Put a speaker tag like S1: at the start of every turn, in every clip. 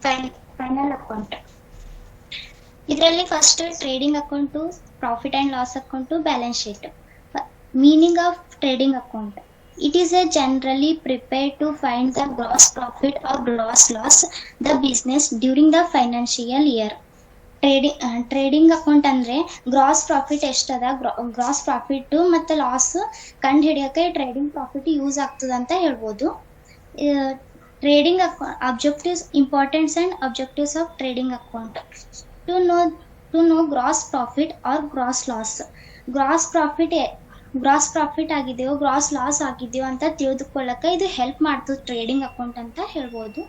S1: Final account. ಇದರಲ್ಲಿ first trading account, profit and loss account, balance sheet. Meaning of trading account: it is a generally prepared to find the gross profit or gross loss the business during the financial year. Trading account ಅಂದ್ರೆ gross profit ಎಷ್ಟದ, gross profit ಮತ್ತೆ loss ಕಂಡು ಹಿಡಿಯಕ್ಕೆ trading profit use ಆಗ್ತದ ಅಂತ ಹೇಳ್ಬೋದು. Trading objectives, importance and objectives of trading account: to know gross profit or gross loss. Gross profit ಆಗಿದೆಯೋ gross loss ಆಗಿದೆಯೋ ಅಂತ ತಿಳಿದುಕೊಳ್ಳಕ್ಕೆ ಇದು ಹೆಲ್ಪ್ ಮಾಡ್ತದೆ ಟ್ರೇಡಿಂಗ್ ಅಕೌಂಟ್ ಅಂತ ಹೇಳ್ಬೋದು.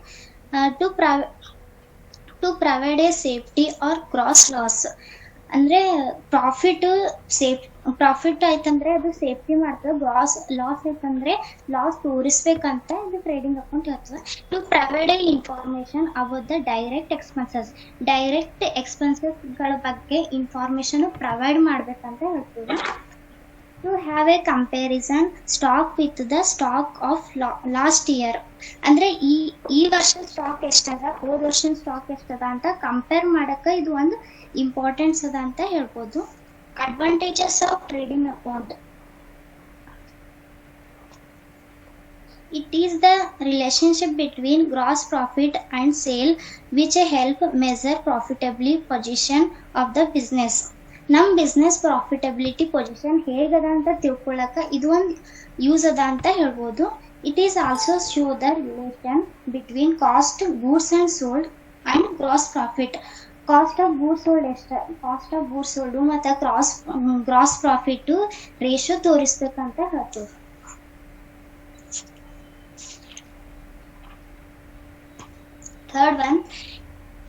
S1: To provide a safety or gross loss ಅಂದ್ರೆ ಪ್ರಾಫಿಟ್ ಆಯ್ತಂದ್ರೆ ಅದು ಸೇಫ್ಟಿ ಮಾಡ್ತದೆ, ಗ್ರಾಸ್ ಲಾಸ್ ಆಯ್ತಂದ್ರೆ ಲಾಸ್ ತೋರಿಸ್ಬೇಕಂತ ಇದು ಟ್ರೇಡಿಂಗ್ ಅಕೌಂಟ್ ಹೇಳ್ತದೆ. To provide a information about the direct ಎಕ್ಸ್ಪೆನ್ಸಸ್ಗಳ ಬಗ್ಗೆ ಇನ್ಫಾರ್ಮೇಶನ್ ಪ್ರೊವೈಡ್ ಮಾಡ್ಬೇಕಂತ ಹೇಳ್ತೀವಿ. To have a comparison stock with the stock of last year ಅಂದ್ರೆ ಈ ವರ್ಷ ಸ್ಟಾಕ್ ಎಷ್ಟದ, ಹೋದ ವರ್ಷದ ಸ್ಟಾಕ್ ಎಷ್ಟದ ಅಂತ ಕಂಪೇರ್ ಮಾಡಕ್ಕೆ ಇದು ಒಂದು ಇಂಪಾರ್ಟೆನ್ಸ್ ಅದ ಅಂತ ಹೇಳ್ಬೋದು. Advantages of trading account: it is the relationship between gross profit and sale which help measure profitability position of the business. ನಮ್ಮ ಬಿಸ್ನೆಸ್ ಪ್ರಾಫಿಟಬಿಲಿಟಿ ಪೊಸಿಷನ್ ಹೇಗದ ಅಂತ ತಿಳ್ಕೊಳ್ಳಕ ಇದು ಒಂದು ಯೂಸ್ ಅದ ಅಂತ ಹೇಳ್ಬೋದು. It is also show the relation between cost goods and sold and gross profit. Cost of goods sold ಮತ್ತು ಗ್ರಾಸ್ ಪ್ರಾಫಿಟ್ ರೇಷಿಯೋ ತೋರಿಸ್ಬೇಕಂತ ಹೇಳ್ತೀವಿ. Third one,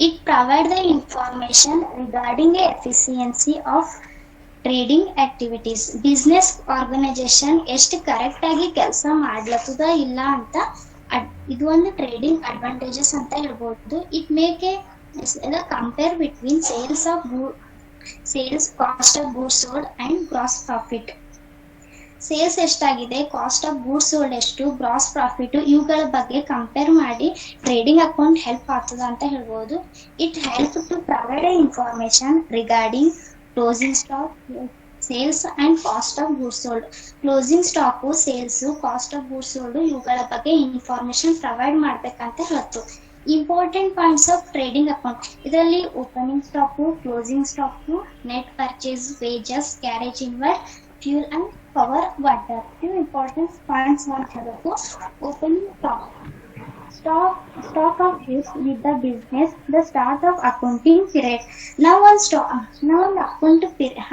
S1: it provides the information regarding the efficiency of trading activities. Business organisation ಎಷ್ಟು correct ಆಗಿ ಕೆಲಸ ಮಾಡ್ಲತ್ತದ ಇಲ್ಲ ಅಂತ ಇದು ಒಂದು ಟ್ರೇಡಿಂಗ್ ಅಡ್ವಾಂಟೇಜಸ್ ಅಂತ ಹೇಳ್ಬೋದು. It make a compare between sales cost of goods sold and gross profit. Sales ಎಷ್ಟಾಗಿದೆ, ಕಾಸ್ಟ್ ಆಫ್ ಗೂಡ್ಸ್ ಸೋಲ್ಡ್ ಎಷ್ಟು, ಗ್ರಾಸ್ ಪ್ರಾಫಿಟ್, ಇವುಗಳ ಬಗ್ಗೆ ಕಂಪೇರ್ ಮಾಡಿ ಟ್ರೇಡಿಂಗ್ ಅಕೌಂಟ್ ಹೆಲ್ಪ್ ಆಗ್ತದ ಅಂತ ಹೇಳ್ಬೋದು. It help to provide information regarding closing stock, sales and cost of goods sold. Closing stock, sales, cost of goods sold ಇವುಗಳ ಬಗ್ಗೆ information provide ಮಾಡ್ಬೇಕಂತ ಹೇಳ್ತು. Important points of trading account: ಇದರಲ್ಲಿ opening stock, closing stock, net purchase, wages, carriage inward, fuel and power, water. Few important points want to know. Opening stock of use with the business, the start of accounting period. Now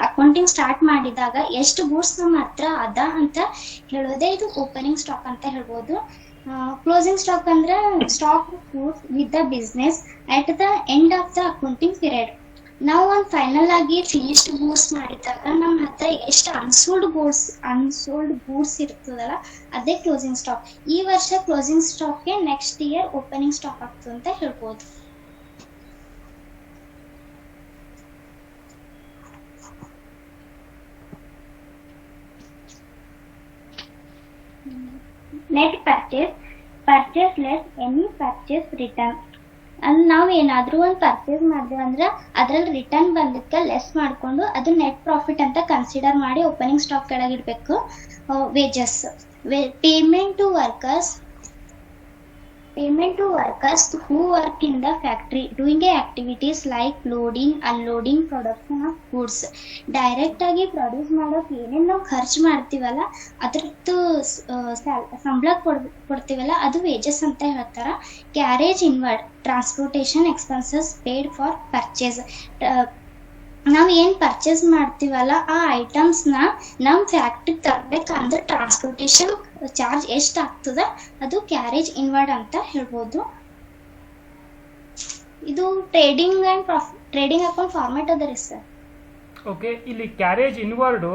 S1: accounting start ಮಾಡಿದಾಗ ಎಷ್ಟು goods ನಮ್ಮ ಹತ್ರ ಅದ ಅಂತ ಹೇಳೋದೇ ಇದು opening stock ಅಂತ ಹೇಳ್ಬೋದು. ಕ್ಲೋಸಿಂಗ್ ಸ್ಟಾಕ್ ಅಂದ್ರೆ stock goods with the business at the end of the accounting period. ನಾವು ಒಂದು ಫೈನಲ್ ಆಗಿ ಫಿನಿಶ್ಡ್ ಗೂಡ್ಸ್ ಮಾಡಿದಾಗ ನಮ್ಮ ಹತ್ರ ಎಷ್ಟು ಅನ್ಸೋಲ್ಡ್ ಗೂಡ್ಸ್ ಇರ್ತದಲ್ಲ ಅದೇ ಕ್ಲೋಸಿಂಗ್ ಸ್ಟಾಕ್. ಈ ವರ್ಷ ಕ್ಲೋಸಿಂಗ್ ಸ್ಟಾಕ್ಗೆ ನೆಕ್ಸ್ಟ್ ಇಯರ್ ಓಪನಿಂಗ್ ಸ್ಟಾಕ್ ಆಗ್ತದೆ ಅಂತ ಹೇಳ್ಬೋದು. Net purchase less any purchase return. ಅಂದ್ರೆ ನಾವು ಏನಾದ್ರೂ ಒಂದು ಪರ್ಚೇಸ್ ಮಾಡಿದ್ವಿ ಅಂದ್ರೆ ಅದ್ರಲ್ಲಿ ರಿಟರ್ನ್ ಬಂದಿದ್ಕ ಲೆಸ್ ಮಾಡ್ಕೊಂಡು ಅದು ನೆಟ್ ಪ್ರಾಫಿಟ್ ಅಂತ ಕನ್ಸಿಡರ್ ಮಾಡಿ ಓಪನಿಂಗ್ ಸ್ಟಾಕ್ ಕೆಳಗಿಡ್ಬೇಕು. Wages, payment to workers who work in the factory doing activities like loading, unloading, production of goods. Direct ಆಗಿ ಪ್ರೊಡ್ಯೂಸ್ ಮಾಡೋಕೆ ಏನೇನು ನಾವು ಖರ್ಚು ಮಾಡ್ತೀವಲ್ಲ ಅದ್ರದ್ದು ಸಂಬಳ ಕೊಡ್ತೀವಲ್ಲ ಅದು ವೇಜಸ್ ಅಂತ ಹೇಳ್ತಾರ. Carriage inward, transportation expenses paid for purchase. ನಾವು ಏನು ಪರ್ಚೇಸ್ ಮಾಡ್ತೀವಲ್ಲ ಆ ಐಟಮ್ಸ್ನ ನಮ್ಮ ಫ್ಯಾಕ್ಟ್ರಿಗೆ ತರಬೇಕಂದ್ರೆ ಟ್ರಾನ್ಸ್ಪೋರ್ಟೇಷನ್ ಚಾರ್ಜ್ ಎಷ್ಟು ಆಗ್ತದ ಅದು ಕ್ಯಾರೇಜ್ ಇನ್ವರ್ಡ್ ಅಂತ ಹೇಳ್ಬೋದು. ಇದು ಟ್ರೇಡಿಂಗ್ ಅಕೌಂಟ್ ಫಾರ್ಮ್ಯಾಟ್ ಅದ ರೀ ಸರ್.
S2: ಓಕೆ, ಇಲ್ಲಿ ಕ್ಯಾರೇಜ್ ಇನ್ವರ್ಡು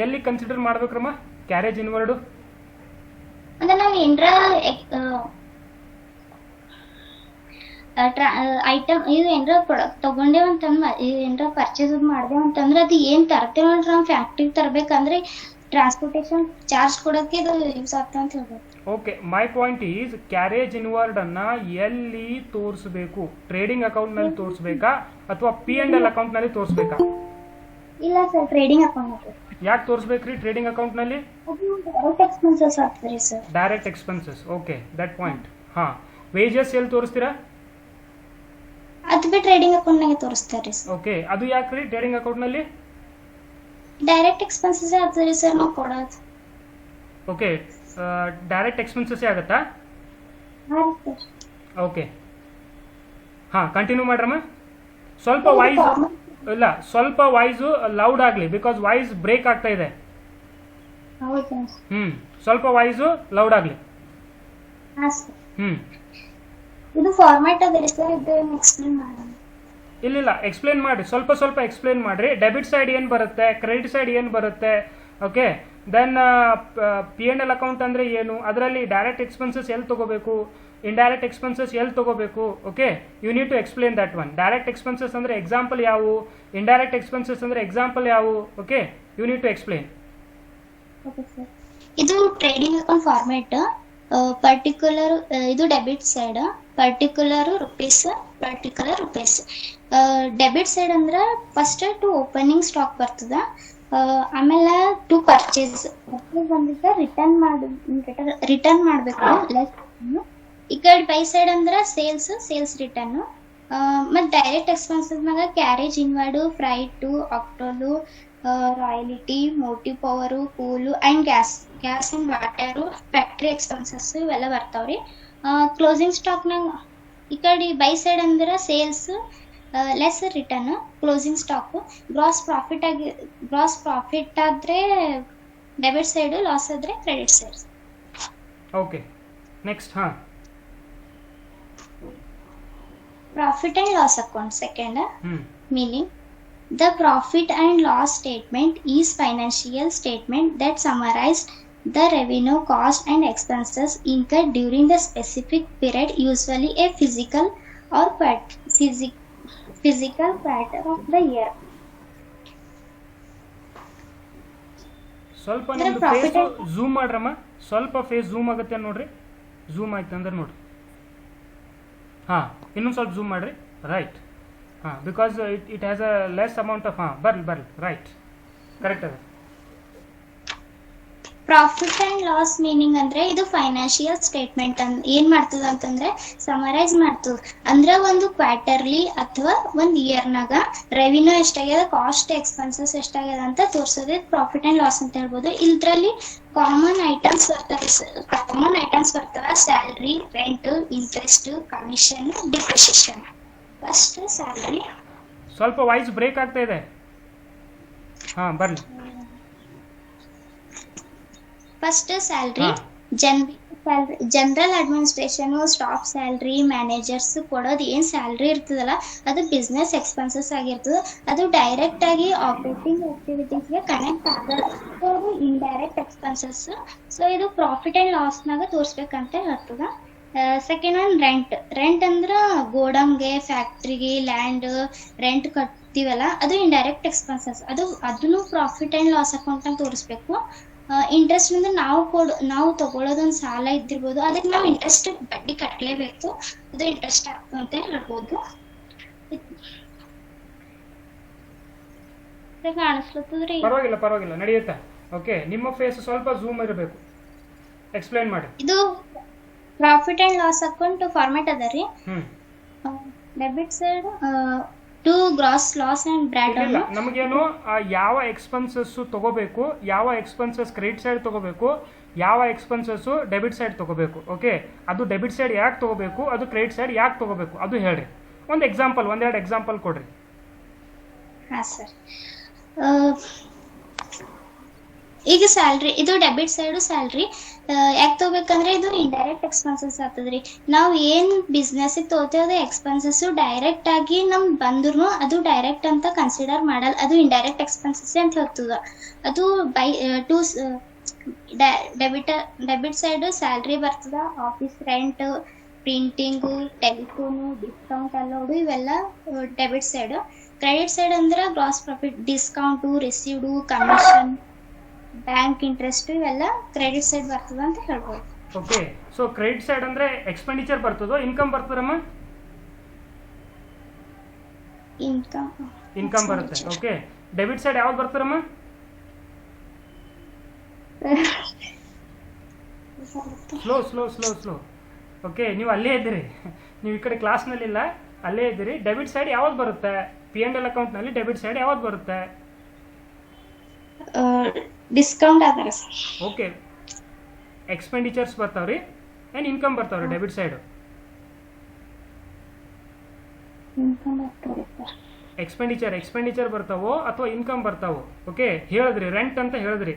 S2: ಎಲ್ಲಿ ಕನ್ಸಿಡರ್ ಮಾಡ್ಬೇಕ್ರಮ್ಮ? ಕ್ಯಾರೇಜ್ ಇನ್ವರ್ಡು
S1: ಅಂದ್ರೆ ನಾವು ಏನರ ಐಟಮ್ ಇದು ಏನಾರ ಪ್ರಾಡಕ್ಟ್ ತಗೊಂಡೇವ ಅಂತಂದ್ರೆ ಏನಾರ ಪರ್ಚೇಸ್ ಮಾಡ್ದೇವ ಅಂತಂದ್ರೆ ಅದು ಏನು ತರ್ತೇವೆ ನೋಡ್ರಿ ನಾವು ಫ್ಯಾಕ್ಟ್ರಿಗೆ ತರ್ಬೇಕಂದ್ರೆ ಟ್ರಾನ್ಸ್ಪೋರ್ಟೇಷನ್ ಚಾರ್ಜ್ ಕೊಡೋದಕ್ಕೆ ಇದು ಯೂಸ್ ಆಗ್ತದೆ ಅಂತ ಹೇಳ್ಬೋದು.
S2: Okay, my point is carriage inward ಅನ್ನ ಎಲ್ಲಿ ತೋರಿಸಬೇಕು? ಟ್ರೇಡಿಂಗ್ ಅಕೌಂಟ್ ನಲ್ಲಿ ತೋರಿಸಬೇಕಾ ಅಥವಾ P&L ಅಕೌಂಟ್ ನಲ್ಲಿ ತೋರಿಸಬೇಕಾ?
S1: ಇಲ್ಲ ಸರ್, ಟ್ರೇಡಿಂಗ್ ಅಕೌಂಟ್.
S2: ಯಾಕೆ ತೋರಿಸ್ಬೇಕ್ರಿ ಟ್ರೇಡಿಂಗ್ ಅಕೌಂಟ್ ನಲ್ಲಿ?
S1: ಡೈರೆಕ್ಟ್ ಎಕ್ಸ್ಪೆನ್ಸಸ್ ಆಗ್ತದೆ sir.
S2: Direct expenses. Okay, that point. ಹಾ, ವೇಜಸ್ ಎಲ್ಲಿ ತೋರಿಸ್ತೀರಾ?
S1: ಅದು ಬಿ ಟ್ರೇಡಿಂಗ್ ಅಕೌಂಟ್ ನಾಗೆ ತೋರಿಸ್ತಾರೆ ಸರ್.
S2: ಓಕೆ, ಅದು ಯಾಕ್ರಿ ಟ್ರೇಡಿಂಗ್ ಅಕೌಂಟ್ ನಲ್ಲಿ?
S1: ಡೈರೆಕ್ಟ್ ಎಕ್ಸ್ಪೆನ್ಸಸ್ ಆಗ್ತದೆ ಸರ್ ನಾವು ಕೊಡೋದು.
S2: ಓಕೆ, ಡೈರೆಕ್ಟ್ ಎಕ್ಸ್ಪೆನ್ಸಸ್ ಆಗುತ್ತಾ? ಓಕೆ, ಹಾ, ಕಂಟಿನ್ಯೂ ಮಾಡ್ರಮ್ಮ. ಸ್ವಲ್ಪ ವಾಯ್ಸ್ ಇಲ್ಲ, ಸ್ವಲ್ಪ ವಾಯ್ಸು ಲೌಡ್ ಆಗಲಿ, ಬಿಕಾಸ್ ವಾಯ್ಸ್ ಬ್ರೇಕ್ ಆಗ್ತಾ ಇದೆ. ಸ್ವಲ್ಪ ವಾಯ್ಸು ಲೌಡ್ ಆಗಲಿ.
S1: ಇದು ಫಾರ್ಮ್ಯಾಟ್ ಅದ ಸರ್, ಇದು ಎಕ್ಸ್ಪ್ಲೇನ್ ಮಾಡೋಣ.
S2: ಇಲ್ಲ, ಎಕ್ಸ್ಪ್ಲೇನ್ ಮಾಡಿ, ಸ್ವಲ್ಪ ಎಕ್ಸ್ಪ್ಲೇನ್ ಮಾಡ್ರಿ. ಡೆಬಿಟ್ ಸೈಡ್ ಏನು ಬರುತ್ತೆ, ಕ್ರೆಡಿಟ್ ಸೈಡ್ ಏನು ಬರುತ್ತೆ, ಓಕೆ. ದೆನ್ P&L ಅಕೌಂಟ್ ಅಂದ್ರೆ ಏನು, ಅದರಲ್ಲಿ ಡೈರೆಕ್ಟ್ ಎಕ್ಸ್ಪೆನ್ಸಸ್ ಎಲ್ಲಿ ತಗೋಬೇಕು, ಇಂಡೈರೆಕ್ಟ್ ಎಕ್ಸ್ಪೆನ್ಸಸ್ ಎಲ್ಲಿ ತಗೋಬೇಕು. Okay, you need to explain that one. Direct expenses ಅಂದ್ರೆ ಎಕ್ಸಾಂಪಲ್ ಯಾವುವು, ಇಂಡೈರೆಕ್ಟ್ ಎಕ್ಸ್ಪೆನ್ಸಸ್ ಅಂದ್ರೆ ಎಕ್ಸಾಂಪಲ್ ಯಾವುವು. Okay, you need to explain.
S1: ಇದು ಟ್ರೇಡಿಂಗ್ ಅಕೌಂಟ್ ಫಾರ್ಮ್ಯಾಟ್. ಪರ್ಟಿಕ್ಯುಲರ್ ಇದು debit side, particular rupees, particular rupees. Debit side ಅಂದ್ರೆ first to opening stock ಬರ್ತದ, ಆಮೇಲೆ to purchase ಬಂದಿದ್ದ ರಿಟರ್ನ್ ಮಾಡಬೇಕು ಲೆಸ್. ಈ ಕಡೆ ಬೈ ಸೈಡ್ ಅಂದ್ರೆ ಸೇಲ್ಸ್ ರಿಟರ್ನ್. ಮತ್ತು ಡೈರೆಕ್ಟ್ ಎಕ್ಸ್ಪೆನ್ಸಸ್ನಾಗ carriage inward, freight, octroi, royalty, motive power, ಕೂಲು and gas and water, factory expenses ಇವೆಲ್ಲ ಬರ್ತಾವ್ರಿ. ಕ್ಲೋಸಿಂಗ್ ಸ್ಟಾಕ್ನಾಗ ಈ ಕಡೆ ಬೈ ಸೈಡ್ ಅಂದ್ರೆ sales less return, closing stock. Gross profit ಆದ್ರೆ ಡೆಬಿಟ್ ಸೈಡ್, ಲಾಸ್ ಆದ್ರೆ ಕ್ರೆಡಿಟ್ ಸೈಡ್.
S2: Okay, next. ಹಾ,
S1: profit and loss account second meaning the profit and loss statement is financial statement that summarize the revenue, cost and expenses incurred during the specific period, usually a physical quarter of the year.
S2: ಸ್ವಲ್ಪ ನಿಮ್ದು face zoom ಮಾಡ್ರಮ್ಮ, ಸ್ವಲ್ಪ face zoom ಆಗುತ್ತೆ ನೋಡ್ರಿ. Zoom ಆಯ್ತು ಅಂದ್ರೆ ನೋಡ್ರಿ. ಹಾ, ಇನ್ನೊಂದು ಸ್ವಲ್ಪ ಝೂಮ್ ಮಾಡ್ರಿ. ರೈಟ್. ಹಾಂ, because it has a less amount of. ಹಾಂ, ಬರ್ಲಿ. ರೈಟ್, ಕರೆಕ್ಟ್ ಅದ.
S1: ಪ್ರಾಫಿಟ್ ಅಂಡ್ ಲಾಸ್ ಮೀನಿಂಗ್ ಅಂದ್ರೆ ಇದು ಫೈನಾನ್ಷಿಯಲ್ ಸ್ಟೇಟ್ಮೆಂಟ್ ಏನ್ ಮಾಡ್ತದ ಅಂತಂದ್ರೆ ಸಮರೈಸ್ ಮಾಡ್ತದ. ಅಂದ್ರೆ ಒಂದು ಕ್ವಾರ್ಟರ್ಲಿ ಅಥವಾ ಒಂದ್ ಇಯರ್ನಾಗ ರೆವಿನ್ಯೂ ಎಷ್ಟಾಗ್ಯದ, ಕಾಸ್ಟ್ ಎಕ್ಸ್ಪೆನ್ಸಸ್ ಎಷ್ಟಾಗ್ಯದ ಅಂತ ತೋರ್ಸೋದೇ ಪ್ರಾಫಿಟ್ ಅಂಡ್ ಲಾಸ್ ಅಂತ ಹೇಳ್ಬೋದು. ಇದ್ರಲ್ಲಿ ಕಾಮನ್ ಐಟಮ್ಸ್ ಬರ್ತವೆ salary, rent, interest, commission, depreciation. First salary.
S2: ಸ್ವಲ್ಪ ವಾಯ್ಸ್ ಬ್ರೇಕ್ ಆಗ್ತಾ ಇದೆ. ಹಾ, ಬರ್ಲಿ.
S1: First salary, general administration, staff salary, managers ಕೊಡೋದು ಏನ್ ಸ್ಯಾಲ್ರಿ ಇರ್ತದಲ್ಲ ಅದು ಬಿಸ್ನೆಸ್ ಎಕ್ಸ್ಪೆನ್ಸಸ್ ಆಗಿರ್ತದೆ. ಅದು ಡೈರೆಕ್ಟ್ ಆಗಿ ಆಪರೇಟಿಂಗ್ ಆಕ್ಟಿವಿಟೀಸ್ಗೆ ಕನೆಕ್ಟ್ ಆಗೋದು ಇಂಡೈರೆಕ್ಟ್ ಎಕ್ಸ್ಪೆನ್ಸಸ್. ಸೊ ಇದು ಪ್ರಾಫಿಟ್ ಅಂಡ್ ಲಾಸ್ನಾಗ ತೋರಿಸ್ಬೇಕಂತ ಹೇಳ್ತದ. ಸೆಕೆಂಡ್ ಒನ್ ರೆಂಟ್ ಅಂದ್ರೆ ಗೋಡಮ್ಗೆ, ಫ್ಯಾಕ್ಟ್ರಿಗೆ, ಲ್ಯಾಂಡ್ ರೆಂಟ್ ಕಟ್ತೀವಲ್ಲ ಅದು ಇಂಡೈರೆಕ್ಟ್ ಎಕ್ಸ್ಪೆನ್ಸಸ್. ಅದನ್ನು ಪ್ರಾಫಿಟ್ ಅಂಡ್ ಲಾಸ್ ಅಕೌಂಟ್ ಅಂತ ತೋರಿಸ್ಬೇಕು. ಇಂಟ್ರೆಸ್ಟ್ ಅಂದ್ರೆ ನಾವು ತಗೊಳ್ಳೋದೊಂದು ಸಾಲ ಇದ್ದಿರ್ಬೋದು, ಅದಕ್ಕೆ ನಾವು ಇಂಟ್ರೆಸ್ಟ್ ಬಡ್ಡಿ ಕಟ್ಟಲೇಬೇಕು, ಅದು ಇಂಟ್ರೆಸ್ಟ್ ಆಗ್ತದೆ ಅಂತ ಹೇಳ್ಬೋದು. ಕಾಣಿಸ್ಲತ್ತದ್ರಿ?
S2: ಪರವಾಗಿಲ್ಲ, ನಡೆಯುತ್ತಾ. ಓಕೆ, ನಿಮ್ಮ ಫೇಸ್ ಸ್ವಲ್ಪ ಝೂಮ್ ಇರಬೇಕು. ಎಕ್ಸ್ಪ್ಲೈನ್ ಮಾಡಿ.
S1: ಇದು profit and loss account format ಅದ ರೀ. Debit side to gross loss and brought down.
S2: ನಮಗೇನು ಯಾವ ಎಕ್ಸ್ಪೆನ್ಸಸ್ ತಗೋಬೇಕು, ಯಾವ ಎಕ್ಸ್ಪೆನ್ಸಸ್ ಕ್ರೆಡಿಟ್ ಸೈಡ್ ತಗೋಬೇಕು, ಯಾವ ಎಕ್ಸ್ಪೆನ್ಸಸ್ ಡೆಬಿಟ್ ಸೈಡ್ ತಗೋಬೇಕು. ಓಕೆ, ಅದು ಡೆಬಿಟ್ ಸೈಡ್ ಯಾಕೆ ತಗೋಬೇಕು, ಅದು ಕ್ರೆಡಿಟ್ ಸೈಡ್ ಯಾಕೆ ತಗೋಬೇಕು ಅದು ಹೇಳ್ರಿ. ಒಂದೆರಡು ಎಕ್ಸಾಂಪಲ್ ಕೊಡ್ರಿ.
S1: ಹಾಂ ಸರ್, ಈಗ ಸ್ಯಾಲ್ರಿ, ಇದು ಡೆಬಿಟ್ ಸೈಡು ಸ್ಯಾಲ್ರಿ ಯಾಕೆ ತಗೋಬೇಕಂದ್ರೆ ಇದು ಇಂಡೈರೆಕ್ಟ್ ಎಕ್ಸ್ಪೆನ್ಸಸ್ ಆಗ್ತದ್ರಿ. ನಾವು ಏನ್ ಬಿಸ್ನೆಸ್ ತಗೋತೇವೆ ಅದು ಎಕ್ಸ್ಪೆನ್ಸಸ್ ಡೈರೆಕ್ಟ್ ಆಗಿ ನಮ್ಗೆ ಬಂದ್ರು ಅದು ಡೈರೆಕ್ಟ್ ಅಂತ ಕನ್ಸಿಡರ್ ಮಾಡಲ್ಲ, ಅದು ಇಂಡೈರೆಕ್ಟ್ ಎಕ್ಸ್ಪೆನ್ಸಸ್ ಅಂತ ಹೇಳ್ತದ. ಅದು ಟು ಡೆಬಿಟ್ ಸೈಡ್ ಸ್ಯಾಲ್ರಿ ಬರ್ತದ, office rent, printing, telephone, discount allowed ಇವೆಲ್ಲ ಡೆಬಿಟ್ ಸೈಡ್. ಕ್ರೆಡಿಟ್ ಸೈಡ್ ಅಂದ್ರೆ gross profit, discount, received, commission, bank interest ಇವೆಲ್ಲ ಕ್ರೆಡಿಟ್ ಸೈಡ್ ಬರ್ತದ ಅಂತ ಹೇಳ್ಬೋದು.
S2: ಓಕೆ, ಸೊ ಕ್ರೆಡಿಟ್ ಸೈಡ್ ಅಂದ್ರೆ ಎಕ್ಸ್ಪೆಂಡಿಚರ್ ಬರ್ತದೋ ಇನ್ಕಮ್ ಬರ್ತದಮ್ಮ? ಇನ್ಕಮ್ ಬರುತ್ತೆ. ಓಕೆ, ಡೆಬಿಟ್ ಸೈಡ್ ಯಾವ್ದು ಬರ್ತದಮ್ಮ? Slow slow slow slow. Okay, ನೀವು ಅಲ್ಲೇ ಇದ್ದೀರಿ, ನೀವು ಈ ಕಡೆ ಕ್ಲಾಸ್ನಲ್ಲಿ ಇಲ್ಲ, ಅಲ್ಲೇ ಇದ್ದೀರಿ. ಡೆಬಿಟ್ ಸೈಡ್ ಯಾವ್ದು ಬರುತ್ತೆ? P&L ಅಕೌಂಟ್ನಲ್ಲಿ ಡೆಬಿಟ್ ಸೈಡ್ ಯಾವ್ದು ಬರುತ್ತೆ?
S1: ಡಿಸ್ಕೌಂಟ್ ಆದ್ರೆ ಸರ್.
S2: ಓಕೆ, ಎಕ್ಸ್ಪೆಂಡಿಚರ್ಸ್ ಬರ್ತಾವ್ರಿ ಏನು ಇನ್ಕಮ್ ಬರ್ತಾವ್ರಿ ಡೆಬಿಟ್ ಸೈಡ್? ಎಕ್ಸ್ಪೆಂಡಿಚರ್ ಬರ್ತಾವೋ ಅಥವಾ ಇನ್ಕಮ್ ಬರ್ತಾವೋ? ಓಕೆ, ಹೇಳಿದ್ರಿ ರೆಂಟ್ ಅಂತ ಹೇಳಿದ್ರಿ.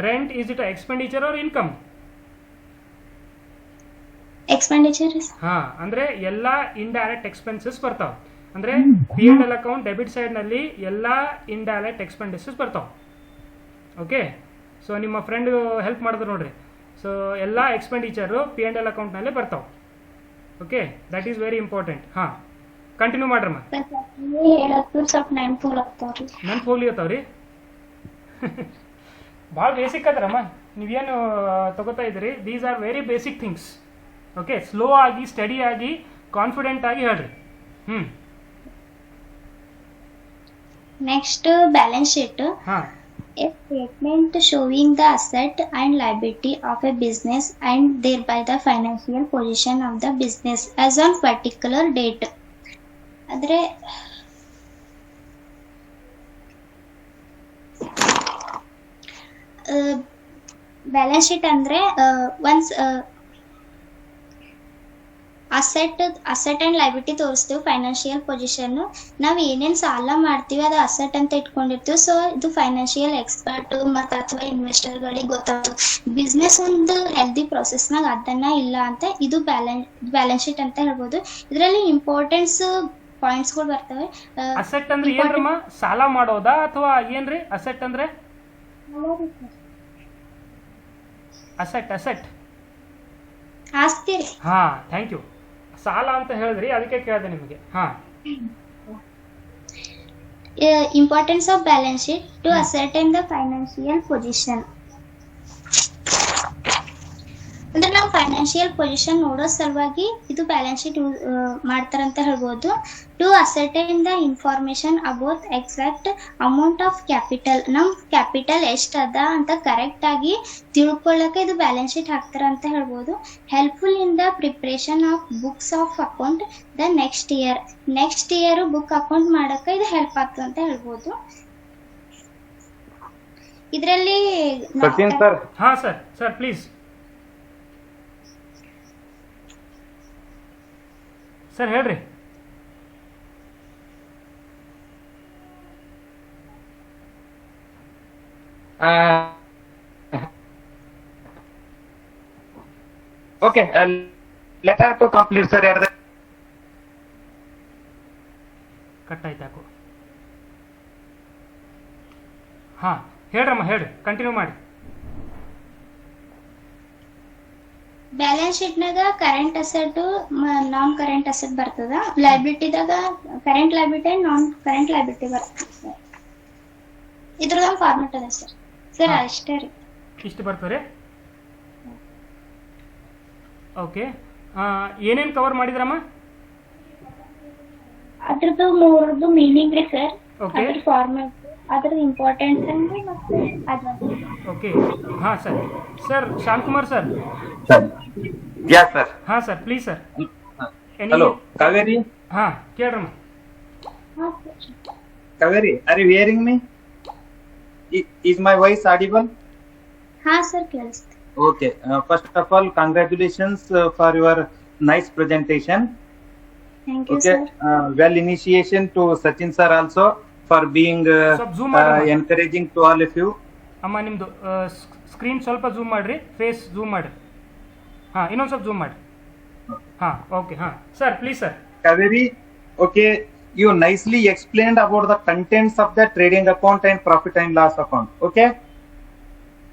S2: Rent is it expenditure or income?
S1: Expenditure.
S2: ಹಾ, ಅಂದ್ರೆ ಎಲ್ಲಾ ಇಂಡೈರೆಕ್ಟ್ ಎಕ್ಸ್ಪೆನ್ಸಸ್ ಬರ್ತಾವ. ಅಂದ್ರೆ P&L ಅಕೌಂಟ್ ಡೆಬಿಟ್ ಸೈಡ್ ನಲ್ಲಿ ಎಲ್ಲಾ ಇಂಡೈರೆಕ್ಟ್ ಎಕ್ಸ್ಪೆಂಡಿಸಸ್ ಬರ್ತಾವ. ಓಕೆ, ಸೊ ನಿಮ್ಮ ಫ್ರೆಂಡ್ ಹೆಲ್ಪ್ ಮಾಡಿದ್ರು ನೋಡ್ರಿ. ಸೊ ಎಲ್ಲ ಎಕ್ಸ್ಪೆಂಡಿಚರು P&L ಅಕೌಂಟ್ ನಲ್ಲಿ ಬರ್ತಾವ. Okay, that is very important. ಹಾ, ಕಂಟಿನ್ಯೂ ಮಾಡ್ರಮ್ಮ.
S1: ಸ್ವಲ್ಪ
S2: ನೆನ್ಪು ಹೋಗ್ಲಿಕತ್ತಾವ್ರಿ. ಭಾಳ ಬೇಸಿಕ್ ಅದ್ರಮ್ಮ, ನೀವೇನು ತಗೋತಾ ಇದ್ದೀರಿ. These are very basic things. Okay, slow ಆಗಿ ಸ್ಟಡಿ ಆಗಿ ಕಾನ್ಫಿಡೆಂಟ್ ಆಗಿ ಹೇಳ್ರಿ.
S1: Next balance sheet.
S2: ಹಾ,
S1: A statement showing the asset and liability of a business and thereby the financial position of the business as on particular date. ಅಂದ್ರೆ balance sheet ಅಂದ್ರೆ once asset and liability ತೋರಿಸ್ತೀವಿ. Financial position ನಾವು ಏನೇನು ಸಾಲ ಮಾಡ್ತೀವಿ ಅದು asset ಅಂತ ಇಟ್ಕೊಂಡಿರ್ತೀವಿ. ಸೊ ಇದು ಫೈನಾನ್ಷಿಯಲ್ ಎಕ್ಸ್ಪರ್ಟ್ ಮತ್ತು ಅಥವಾ ಇನ್ವೆಸ್ಟರ್ಗಳಿಗೆ ಗೊತ್ತಾಗ್ತದೆ ಬಿಸ್ನೆಸ್ ಒಂದು ಹೆಲ್ದಿ ಪ್ರೊಸೆಸ್ನಾಗ ಅದನ್ನ ಇಲ್ಲ ಅಂತ. ಇದು ಬ್ಯಾಲೆನ್ಸ್ ಶೀಟ್ ಅಂತ ಹೇಳ್ಬೋದು. ಇದರಲ್ಲಿ ಇಂಪಾರ್ಟೆನ್ಸ್ ಪಾಯಿಂಟ್ಸ್ಗಳು ಬರ್ತವೆ.
S2: ಅಸೆಟ್ ಅಂದ್ರೆ ಏನ್ರಮ್ಮ? ಸಾಲ ಮಾಡೋದಾ ಅಥವಾ ಏನ್ರಿ ಅಸೆಟ್ ಅಂದ್ರೆ? ಅಸೆಟ್
S1: ಆಸ್ತಿ ರೀ.
S2: ಹಾ, ಥ್ಯಾಂಕ್ ಯು. ಸಾಲ ಅಂತ ಹೇಳಿದ್ರಿ, ಅದಕ್ಕೆ ಕೇಳಿದೆ ನಿಮಗೆ. ಹಾ,
S1: importance of balance sheet to ascertain the financial position. ಅಂದ್ರೆ ನಾವು ಫೈನಾನ್ಷಿಯಲ್ ಪೊಸಿಷನ್ ನೋಡೋ ಸಲುವಾಗಿ ಇದು ಬ್ಯಾಲೆನ್ಸ್ ಶೀಟ್ ಮಾಡ್ತಾರಂತ ಹೇಳ್ಬೋದು. To ascertain the information about exact amount of capital. ನಮ್ ಕ್ಯಾಪಿಟಲ್ ಎಷ್ಟು ಅದ ಅಂತ ಕರೆಕ್ಟ್ ಆಗಿ ತಿಳ್ಕೊಳ್ಳಕ್ಕೆ ಇದು ಬ್ಯಾಲೆನ್ಸ್ ಶೀಟ್ ಹಾಕ್ತಾರ ಅಂತ ಹೇಳ್ಬೋದು. Helpful in the preparation of books of account the next year book account ಮಾಡಕ್ಕೆ ಇದು ಹೆಲ್ಪ್ ಆಗ್ತದೆ ಅಂತ ಹೇಳ್ಬೋದು. ಇದರಲ್ಲಿ
S2: ಹಾ ಸರ್ ಪ್ಲೀಸ್ ಸರ್ ಹೇಳ್ರಿ.
S3: Okay, letter to complete sir.
S2: Cut ಆಯ್ತಾಕು. ಹಾ, ಹೇಳ್ರಮ್ಮ, ಹೇಳ್ರಿ, ಕಂಟಿನ್ಯೂ ಮಾಡಿ.
S1: ಬ್ಯಾಲೆನ್ಸ್ ಶೀಟ್ ನಾಗ current asset non current asset ಬರ್ತದ. ಲೈಬಿಲಿಟಿದಾಗ current liability and non current liability ಬರ್ತದೆ. ಇದ್ರದಾಗ ಫಾರ್ಮೆಟ್ ಅದ ಸರ್ ಅಷ್ಟೇ ರೀ.
S2: ಇಷ್ಟು ಬರ್ತದೆ. ಓಕೆ, ಏನೇನು ಕವರ್ ಮಾಡಿದ್ರಮ್ಮ?
S1: ಅದ್ರದ್ದು ಮೂರದ್ದು ಮೀನಿಂಗ್ ರೀ ಸರ್.
S2: ಓಕೆ,
S1: ಅದ್ರ ಫಾರ್ಮೆಟ್, ಅದ್ರ ಇಂಪಾರ್ಟೆನ್ಸ್ ಅಂದ್ರೆ ಮತ್ತೆ ಅಡ್ವಾಂಟೇಜ್.
S2: ಓಕೆ, ಹಾ sir Shantakumar sir.
S3: Yes sir.
S2: ಹಾ sir, please sir.
S3: Hello, Kaveri.
S2: ಹಾ, ಕೇಳ್ರಮ್ಮ.
S3: Kaveri, are you hearing me? Is my voice audible?
S1: ಹಾ ಸರ್, ಕೇಳಿಸ್ತು.
S3: Okay, first of all, congratulations for your nice presentation.
S1: Thank you
S3: Okay,
S1: sir.
S3: well initiation to Sachin sir also for being
S2: ಸ್ವಲ್ಪ zoom ಮಾಡಿ.
S3: encouraging to all of you.
S2: ಅಮ್ಮ ನಿಮ್ದು screen ಸ್ವಲ್ಪ zoom ಮಾಡ್ರಿ, face zoom ಮಾಡ್ರಿ. ಹಾ, ಇನ್ನೊಂದು ಸ್ವಲ್ಪ ಝೂಮ್ ಮಾಡಿ. ಹಾ, ಓಕೆ. ಹಾ sir, please sir.
S3: Kaveri, okay, you nicely explained about the contents of the trading account and profit and loss account. Okay,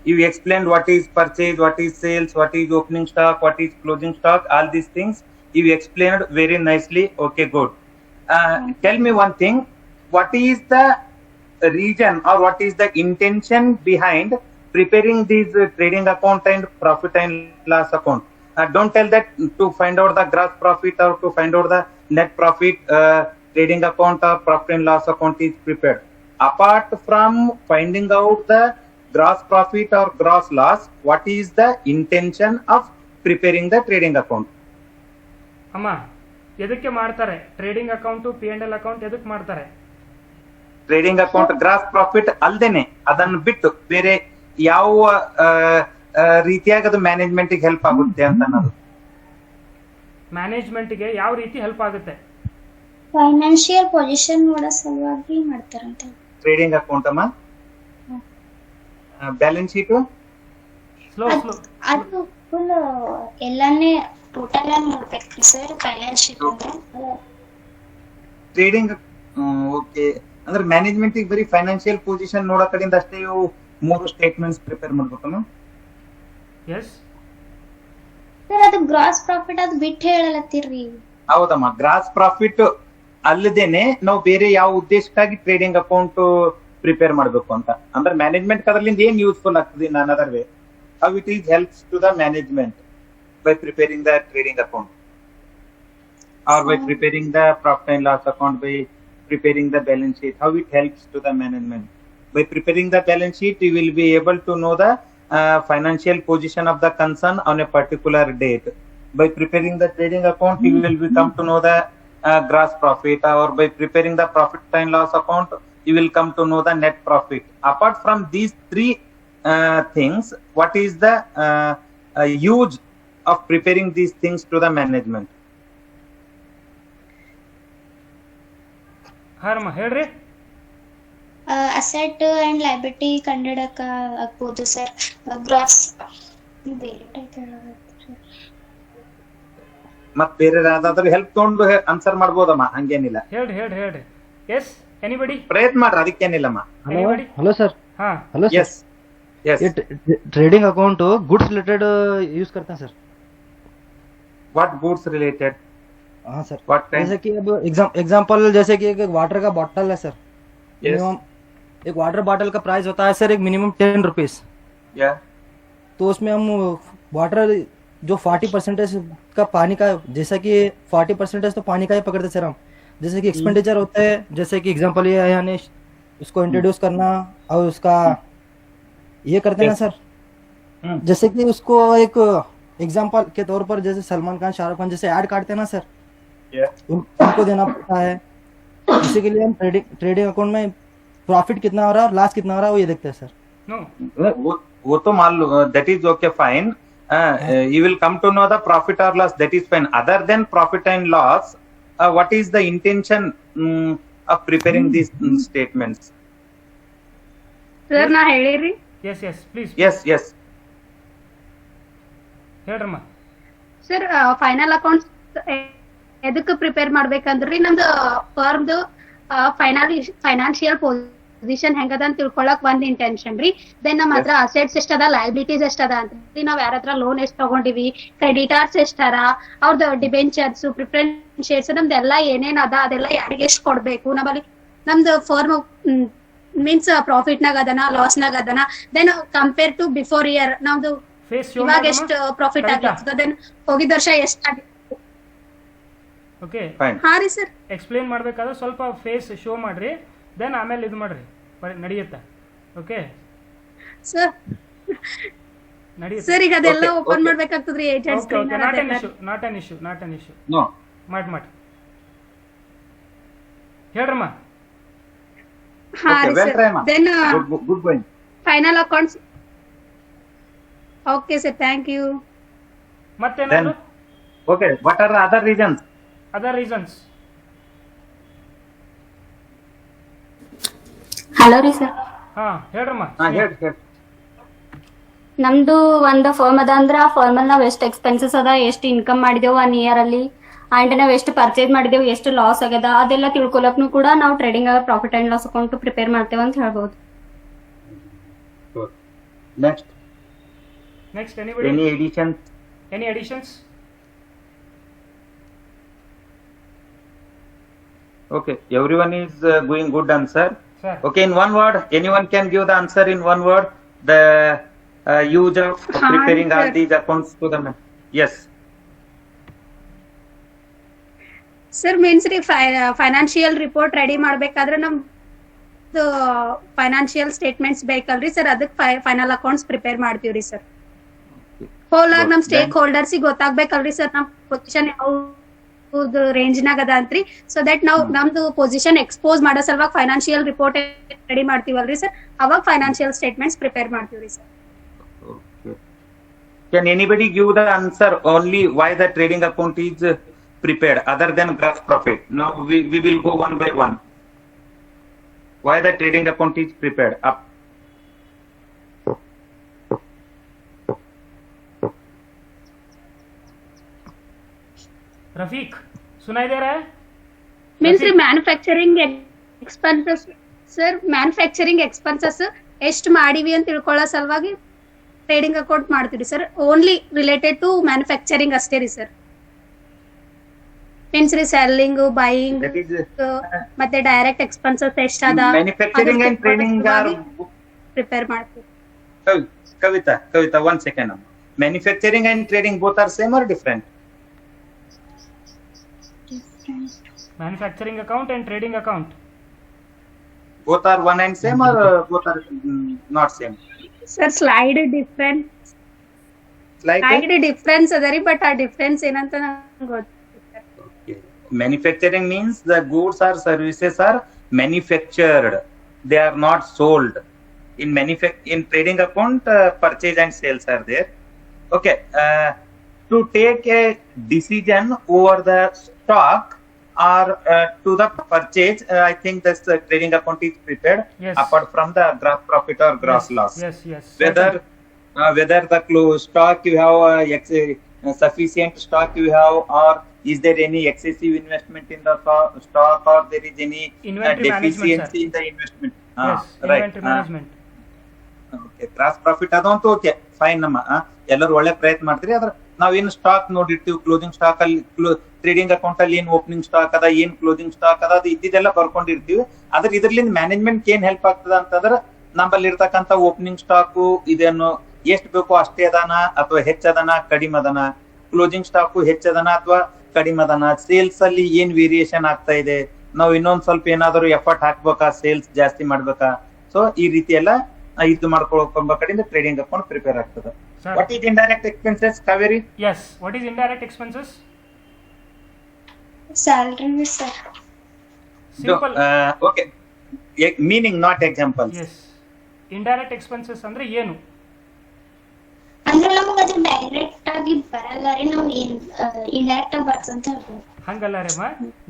S3: you explained what is purchase, what is sales, what is opening stock, what is closing stock, all these things you explained very nicely. Okay, good. Tell me one thing, what is the reason or what is the intention behind preparing these trading account and profit and loss account, don't tell that to find out the gross profit or to find out the net profit, trading account or profit and loss account is prepared. Apart from finding out the gross profit or gross loss, what is the intention of preparing the trading account?
S2: ಅಮ್ಮ ಎದಕ್ಕೆ ಮಾಡ್ತಾರೆ trading account P&L account ಎದಕ್ಕೆ ಮಾಡ್ತಾರೆ?
S3: Trading account gross profit ಅಲ್ದೇನೆ ಅದನ್ನು ಬಿಟ್ಟು ಬೇರೆ ಯಾವ ರೀತಿಯಾಗಿ ಅದು ಮ್ಯಾನೇಜ್ಮೆಂಟ್ ಹೆಲ್ಪ್ ಆಗುತ್ತೆ ಅಂತ ಅನ್ನೋದು.
S2: ಮ್ಯಾನೇಜ್ಮೆಂಟ್ಗೆ ಯಾವ ರೀತಿ ಹೆಲ್ಪ್ ಆಗುತ್ತೆ?
S1: ಫೈನಾನ್ಷಿಯಲ್ ಪೊಸಿಷನ್ ನೋಡೋ ಸಲುವಾಗಿ ಮಾಡ್ತಾರಂತೆ.
S3: ಟ್ರೇಡಿಂಗ್ ಅಕೌಂಟ್ ಅಮ್ಮ, ಬ್ಯಾಲೆನ್ಸ್ ಶೀಟು
S2: ಸ್ಲೋ ಸ್ಲೋ
S1: ಅದು ಫುಲ್ ಎಲ್ಲಾನೇ ಟೋಟಲ್ ಆಗಿ ನೋಡ್ಬೇಕು sir. Balance sheet
S3: trading okay ಅಂದ್ರೆ ಮ್ಯಾನೇಜ್ಮೆಂಟ್ ಬರೀ ಫೈನಾನ್ಷಿಯಲ್ ಪೊಸಿಷನ್ ನೋಡೋ ಕಡೆಯಿಂದ ಅಷ್ಟೇ ಇವು 3 ಸ್ಟೇಟ್ಮೆಂಟ್ಸ್ ಪ್ರಿಪೇರ್ ಮಾಡ್ಬೇಕಮ್ಮ.
S2: ಎಸ್
S1: ಸರ್ ಅದು ಗ್ರಾಸ್ ಪ್ರಾಫಿಟ್ ಅದು ಬಿಟ್ಟು ಹೇಳಲತ್ತೀರಿ.
S3: ಹೌದಮ್ಮ, ಗ್ರಾಸ್ ಪ್ರಾಫಿಟ್ ಅಲ್ಲದೇನೆ ನಾವು ಬೇರೆ ಯಾವ ಉದ್ದೇಶಕ್ಕಾಗಿ ಟ್ರೇಡಿಂಗ್ ಅಕೌಂಟ್ ಪ್ರಿಪೇರ್ ಮಾಡಬೇಕು ಅಂತ ಅಂದ್ರೆ ಮ್ಯಾನೇಜ್ಮೆಂಟ್ ಅದರಿಂದ ಏನ್ ಯೂಸ್ಫುಲ್ ಆಗ್ತದೆ in another way, how it is helps to the management by preparing the trading account or by preparing the profit and loss account, by preparing the balance sheet, how it helps to the management. By preparing the balance sheet, you will be able to know the financial position of the concern on a particular date. By preparing the trading account, you will become to know the gross profit, or by preparing the profit and loss account, you will come to know the net profit. Apart from these 3 things, what is the use of preparing these things to the management?
S2: ಹಾರಮ್ಮ ಹೇಳ್ರಿ.
S1: Asset and liability ಕಂಡಿಡಕ ಆಗ್ಬೋದು sir. Gross ಬೇರೆ type
S3: ಮತ್ ಬೇರೆ ಯಾವ್ದಾದ್ರು help ತಗೊಂಡು answer ಮಾಡ್ಬೋದಮ್ಮ, ಹಂಗೇನಿಲ್ಲ.
S2: ಹೇಳ್ರಿ ಹೇಳ್ರಿ ಹೇಳ್ರಿ. ಎಸ್ ಎನಿಬಡಿ
S3: ಪ್ರಯತ್ನ ಮಾಡ್ರಿ, ಅದಕ್ಕೇನಿಲ್ಲಮ್ಮ.
S4: Hello sir.
S2: हाँ
S4: हेलो सर.
S3: Yes yes.
S4: ये trading account goods related use करते हैं सर.
S3: What goods related?
S4: हाँ सर.
S3: What kind?
S4: जैसे कि अब एग्जांपल जैसे कि एक वाटर का बॉटल है सर.
S3: Yes.
S4: मिनिमम एक वाटर बॉटल का प्राइस होता है सर एक मिनिमम 10 रुपीज.
S3: या
S4: तो उसमें हम वाटर जो 40% का पानी का, जैसा कि 40% तो पानी का ही पकड़ते सर हम. जैसे कि एक्सपेंडिचर होता है, जैसे कि एग्जांपल ये है यानी उसको इंट्रोड्यूस करना और उसका ये करते हैं ना सर. जैसे कि उसको एक एग्जांपल के तौर पर जैसे सलमान खान, शाहरुख खान जैसे ऐड काटते हैं ना सर,
S3: या
S4: उनको देना पड़ता है. इसी के लिए हम ट्रेडिंग अकाउंट में प्रॉफिट कितना हो रहा है और लॉस कितना हो रहा है वो ये देखते हैं सर.
S2: नो
S3: वो तो मान लो, that is okay fine. You will come to know the profit or loss, that is fine. Other than profit and loss, what is the intention of preparing these statements?
S5: Sir ನಾ ಹೇಳಿರಿ.
S2: Yes yes please
S3: Yes yes.
S2: ಹೇಳ್ರಮ್ಮ.
S5: Sir final accounts ಎದಕ್ಕೆ prepare ಮಾಡ್ಬೇಕಂದ್ರಿ ನಮ್ದು ಫರ್ಮ್ದು financial position ಹೆಂಗದ ಅಂತ ತಿಳ್ಕೊಳಕ್ ಒಂದ್ ಇಂಟೆನ್ಷನ್ ರೀ. ದೆನ್ ನಮ್ಮ ಹತ್ರ ಅಸೆಟ್ಸ್ ಎಷ್ಟದ, ಲಯಬಿಲಿಟೀಸ್ ಎಷ್ಟದ ಅಂತ ನಾವ್ ಯಾರ ಹತ್ರ ಲೋನ್ ಎಷ್ಟ್ ತಗೊಂಡಿವಿ, ಕ್ರೆಡಿಟಾರ್ಸ್ ಎಷ್ಟಾರ, ಅವ್ರದ್ದು ಡಿಬೆಂಚರ್ಸ್, ಪ್ರಿಫರೆನ್ಸ್ ಶೇರ್ಸ್, ನಮ್ದೆಲ್ಲ ಏನೇನ್ ಅದ ಅದೆಲ್ಲ ಯಾರಿಗೆ ಎಷ್ಟ್ ಕೊಡ್ಬೇಕು, ನಮ್ಮಲ್ಲಿ ನಮ್ದು ಫರ್ಮ್ ಮೀನ್ಸ್ ಪ್ರಾಫಿಟ್ ನಾಗ ಅದನ, ಲಾಸ್ ನಾಗ ಅದನ, then compare to before year ನಮ್ದು
S2: ಫೇಸ್
S5: ಇವಾಗ ಎಷ್ಟು ಪ್ರಾಫಿಟ್ ಆಗಿರ್ತದ, ದೆನ್ ಹೋಗಿದ ವರ್ಷ ಎಷ್ಟಾಗಿ.
S2: Okay
S3: Fine.
S5: ಹಾ ರೀ ಸರ್.
S2: ಎಕ್ಸ್ಪ್ಲೇನ್ ಮಾಡ್ಬೇಕಾದ್ರೆ ಸ್ವಲ್ಪ ಫೇಸ್ ಶೋ ಮಾಡ್ರಿ, ದೆನ್ ಆಮೇಲೆ ಇದು ಮಾಡ್ರಿ ನಡೆಯುತ್ತೆ. ಓಕೆ
S5: ಸರ್
S2: ನಡೆಯುತ್ತೆ.
S5: ಸರ್ ಈಗ ಅದೆಲ್ಲ
S3: Okay,
S5: ಓಪನ್
S3: okay.
S5: ಮಾಡ್ಬೇಕಾಗ್ತದ್ರಿ agent
S2: okay okay
S5: screen
S2: not an issue not an issue not an issue.
S3: No.
S2: ಮಾಡಿ ಹೇಳ್ರಮ್ಮ.
S5: ಹಾ
S3: Okay,
S5: ರೀ
S3: well
S5: sir.
S3: try, ma.
S5: Then
S3: Good going.
S5: Final accounts. Okay sir, thank you.
S2: ಮತ್ತೇನಾದ್ರು
S3: Okay, what are the other reasons?
S2: Other reasons?
S6: Hello ರೀ sir.
S2: ಹಾ ಹೇಳ್ರಮ್ಮ.
S3: ಹೇಳಿ.
S6: ನಮ್ದು ಒಂದು ಫರ್ಮ್ ಅದ ಅಂದ್ರ ಆ ಫರ್ಮ್ ಅಲ್ಲಿ ನಾವ್ ಎಷ್ಟು ಎಕ್ಸ್ಪೆನ್ಸಸ್ ಅದ, ಎಷ್ಟು ಇನ್ಕಮ್ ಮಾಡಿದೇವು 1 ಇಯರ್ ಅಲ್ಲಿ, ಅಂಡ್ ನಾವ್ ಎಷ್ಟು ಪರ್ಚೇಸ್ ಮಾಡಿದೇವು, ಎಷ್ಟು ಲಾಸ್ ಆಗ್ಯದ ಅದೆಲ್ಲ ತಿಳ್ಕೊಳಕ್ನು ಕೂಡ ನಾವು trading profit and loss account prepare ಮಾಡ್ತೇವೆ ಅಂತ ಹೇಳ್ಬೋದು.
S3: Next.
S2: Next anybody?
S3: Any additions?
S2: Any additions?
S3: Okay, everyone is going good answer.
S2: Sir.
S3: Okay, in one word, anyone can give the answer in one word. the use of preparing all
S5: sir.
S3: these accounts to the yes.
S5: Sir means ರೀ financial report ready ಮಾಡ್ಬೇಕಾದ್ರೆ ನಮ್ದು financial statements ಬೇಕಲ್ರಿ sir, ಅದಕ್ಕೆ final accounts prepare ಮಾಡ್ತೀವ್ರಿ sir. Hole ಆಗಿ ನಮ್ stake holders ಗೊತ್ತಾಗ್ಬೇಕಲ್ರಿ sir ನಮ್ position ಯಾವ್ದು range ನಾಗ ಅದ ಅಂತ್ರಿ. ಸೊ ದಟ್ ನಾವು ನಮ್ದು ಪೊಸಿಷನ್ ಎಕ್ಸ್ಪೋಸ್ ಮಾಡೋ ಸಲುವಾಗಿ ಫೈನಾನ್ಷಿಯಲ್ ರಿಪೋರ್ಟ್ ರೆಡಿ ಮಾಡ್ತೀವಲ್ರಿ ಸರ್, ಅವಾಗ ಫೈನಾನ್ಷಿಯಲ್ ಸ್ಟೇಟ್ಮೆಂಟ್ಸ್ ಪ್ರಿಪೇರ್ ಮಾಡ್ತೀವ್ರಿ sir.
S3: Okay. Can anybody give the answer only why the trading account is prepared other than gross profit? Now we will go one by one. Why the trading account is prepared? Up.
S2: Rafiq सुनाई दे रहा है?
S5: Means ರೀ manufacturing expenses sir, manufacturing expenses ಎಷ್ಟು ಮಾಡಿವಿ ಅಂತ ತಿಳ್ಕೊಳ್ಳೋ ಸಲುವಾಗಿ ಟ್ರೇಡಿಂಗ್ ಅಕೌಂಟ್ ಮಾಡ್ತೀವಿ sir. Only related to manufacturing ಅಷ್ಟೇ ರೀ ಸರ್. ಮೀನ್ಸ್ ರೀ ಸೆಲ್ಲಿಂಗ್, ಬೈಯಿಂಗ್
S3: That is
S5: ಮತ್ತೆ ಡೈರೆಕ್ಟ್ ಎಕ್ಸ್ಪೆನ್ಸಸ್ ಎಷ್ಟದ
S3: manufacturing and trading are
S5: prepare ಮಾಡ್ತೀವಿ.
S3: Kavita, 1 second. Manufacturing and trading both are same or different?
S2: Manufacturing account and trading account
S3: Both are one and same or both are not same?
S5: Sir slide different
S3: Like
S5: difference ಅದ ರೀ, but ಆ difference ಏನಂತ ನಂಗೆ ಗೊತ್ತಿಲ್ಲ.
S3: okay. Manufacturing means the goods or services are manufactured, they are not sold. In trading account, purchase and sales are there. Okay. To take a decision over the stock or to the purchase, I think that the trading account is prepared.
S2: Yes.
S3: Apart from the gross profit or gross loss.
S2: yes
S3: Whether the stock you have sufficient stock you have, or is there any excessive investment in the stock, or there is any
S2: Inventory management,
S3: deficiency
S2: sir.
S3: in the investment.
S2: yes
S3: Right.
S2: inventory management
S3: Okay, gross profit ಅದಂತೂ okay fine. ನಮ್ಮ ಎಲ್ಲರೂ ಒಳ್ಳೆ ಪ್ರಯತ್ನ ಮಾಡ್ತೀರಿ. ಅದ್ರ ನಾವೇನು stock ನೋಡಿರ್ತೀವಿ, closing stock ಅಲ್ಲಿ ಟ್ರೇಡಿಂಗ್ ಅಕೌಂಟ್ ಅಲ್ಲಿ ಏನ್ ಓಪನಿಂಗ್ ಸ್ಟಾಕ್ ಅದ, ಏನ್ ಕ್ಲೋಸಿಂಗ್ ಸ್ಟಾಕ್ ಅದ, ಅದು ಇದ್ದಿದ್ದೆಲ್ಲ ಬರ್ಕೊಂಡಿರ್ತೀವಿ. ಆದ್ರೆ ಇದ್ರಲಿಂದ ಮ್ಯಾನೇಜ್ಮೆಂಟ್ ಏನ್ ಹೆಲ್ಪ್ ಆಗ್ತದ ಅಂತಂದ್ರ ನಮ್ಮಲ್ಲಿ ಇರ್ತಕ್ಕಂತ ಓಪನಿಂಗ್ ಸ್ಟಾಕು ಇದೇನು ಎಷ್ಟು ಬೇಕೋ ಅಷ್ಟೇ ಅದಾನ ಅಥವಾ ಹೆಚ್ಚದನ ಕಡಿಮೆ ಅದನ, ಕ್ಲೋಸಿಂಗ್ ಸ್ಟಾಕು ಹೆಚ್ಚದನ ಅಥವಾ ಕಡಿಮೆ ಅದನ, ಸೇಲ್ಸ್ ಅಲ್ಲಿ ಏನ್ ವೇರಿಯೇಷನ್ ಆಗ್ತಾ ಇದೆ, ನಾವು ಇನ್ನೊಂದ್ ಸ್ವಲ್ಪ ಏನಾದ್ರು ಎಫರ್ಟ್ ಹಾಕ್ಬೇಕಾ, ಸೇಲ್ಸ್ ಜಾಸ್ತಿ ಮಾಡ್ಬೇಕಾ. ಸೊ ಈ ರೀತಿ ಎಲ್ಲ ಇದು ಮಾಡ್ಕೊಳ್ಕೊಂಬ ಕಡೆಯಿಂದ ಟ್ರೇಡಿಂಗ್ ಅಕೌಂಟ್ ಪ್ರಿಪೇರ್ ಆಗ್ತದೆ.
S2: Sir.
S3: What is indirect expenses, Kaveri?
S2: yes what is indirect expenses?
S1: Salary, sir.
S2: simple
S3: okay, meaning not example.
S2: yes indirect expenses ಅಂದ್ರೆ ಏನು?
S1: ಅಂದ್ರೆ ನಮಗ ಅದು ಡೈರೆಕ್ಟ್ ಆಗಿ ಬರಲ್ಲ ರೀ, ನಾವು ಇಂಡೈರೆಕ್ಟ್ ಆಗಿ ಬರ್ತಂತ ಹೇಳ್ಬೋದು.
S2: ಹಂಗಲ್ಲ ರೇಮ,